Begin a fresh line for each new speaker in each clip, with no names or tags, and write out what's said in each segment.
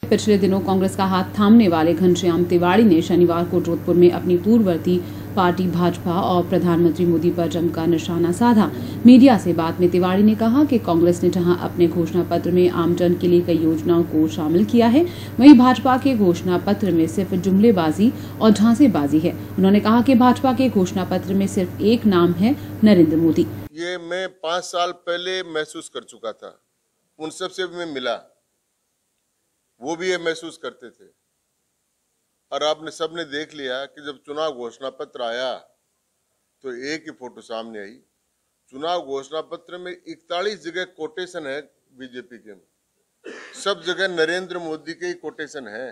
पिछले दिनों कांग्रेस का हाथ थामने वाले घनश्याम तिवाड़ी ने शनिवार को जोधपुर में अपनी पूर्ववर्ती पार्टी भाजपा और प्रधानमंत्री मोदी पर जमकर निशाना साधा। मीडिया से बात में तिवाड़ी ने कहा कि कांग्रेस ने जहां अपने घोषणा पत्र में आमजन के लिए कई योजनाओं को शामिल किया है, वहीं भाजपा के घोषणा पत्र में सिर्फ जुमलेबाजी और झांसेबाजी है। उन्होंने कहा कि भाजपा के घोषणा पत्र में सिर्फ एक नाम है, नरेंद्र मोदी।
ये मैं 5 साल पहले महसूस कर चुका था, उन सबसे भी मैं मिला, वो भी ये महसूस करते थे। और आपने सबने देख लिया कि जब चुनाव घोषणा पत्र आया तो एक ही फोटो सामने आई। चुनाव घोषणा पत्र में 41 जगह कोटेशन है बीजेपी के, सब जगह नरेंद्र मोदी के ही कोटेशन है।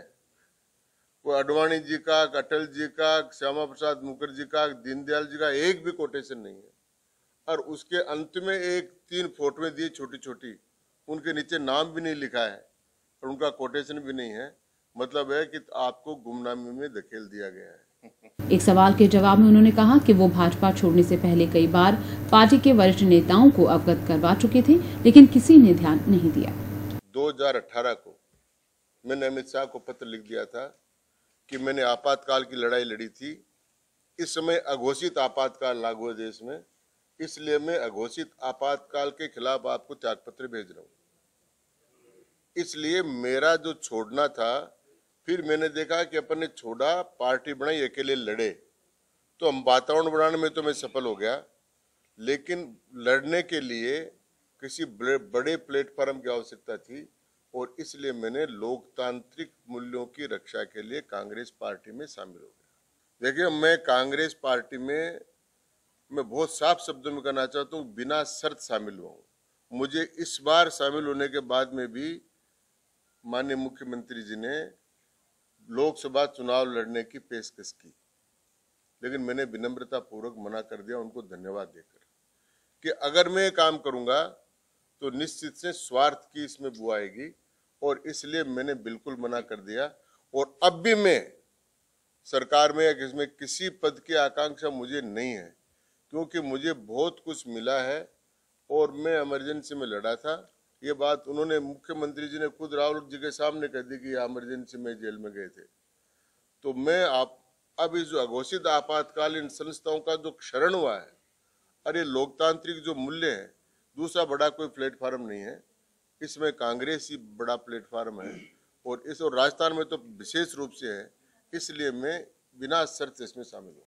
कोई अडवाणी जी का, अटल जी का, श्यामा प्रसाद मुखर्जी का, दीनदयाल जी का एक भी कोटेशन नहीं है। और उसके अंत में 3 फोटोएं दी छोटी छोटी, उनके नीचे नाम भी नहीं लिखा है और उनका कोटेशन भी नहीं है। मतलब है कि आपको गुमनामी में धकेल दिया गया है।
एक सवाल के जवाब में उन्होंने कहा कि वो भाजपा छोड़ने से पहले कई बार पार्टी के वरिष्ठ नेताओं को अवगत करवा चुके थे, लेकिन किसी ने ध्यान नहीं दिया।
2018 को मैंने अमित शाह को पत्र लिख दिया था कि मैंने आपातकाल की लड़ाई लड़ी थी। इस समय अघोषित आपातकाल लागू है देश में, इसलिए मैं अघोषित आपातकाल के खिलाफ आपको त्यागपत्र भेज रहा हूँ। इसलिए मेरा जो छोड़ना था, फिर मैंने देखा कि अपन ने छोड़ा, पार्टी बनाई, अकेले लड़े, तो हम वातावरण बनाने में तो मैं सफल हो गया, लेकिन लड़ने के लिए किसी बड़े प्लेटफॉर्म की आवश्यकता थी और इसलिए मैंने लोकतांत्रिक मूल्यों की रक्षा के लिए कांग्रेस पार्टी में शामिल हो गया। देखिए, मैं कांग्रेस पार्टी में मैं बहुत साफ शब्दों में कहना चाहता हूँ, बिना शर्त शामिल हुआ हूँ। मुझे इस बार शामिल होने के बाद में भी माननीय मुख्यमंत्री जी ने लोकसभा चुनाव लड़ने की पेशकश की, लेकिन मैंने विनम्रता पूर्वक मना कर दिया, उनको धन्यवाद देकर, कि अगर मैं काम करूंगा तो निश्चित से स्वार्थ की इसमें बुआ आएगी और इसलिए मैंने बिल्कुल मना कर दिया। और अब भी मैं सरकार में इसमें किसी पद की आकांक्षा मुझे नहीं है, क्योंकि मुझे बहुत कुछ मिला है और मैं इमरजेंसी में लड़ा था। ये बात उन्होंने, मुख्यमंत्री जी ने खुद राहुल जी के सामने कह दी कि इमरजेंसी में जेल में गए थे। तो मैं अब इस जो अघोषित आपातकालीन संस्थाओं का जो क्षरण हुआ है, अरे लोकतांत्रिक जो मूल्य है, दूसरा बड़ा कोई प्लेटफॉर्म नहीं है, इसमें कांग्रेस ही बड़ा प्लेटफॉर्म है और राजस्थान में तो विशेष रूप से है। इसलिए मैं बिना शर्त इसमें शामिल हूँ।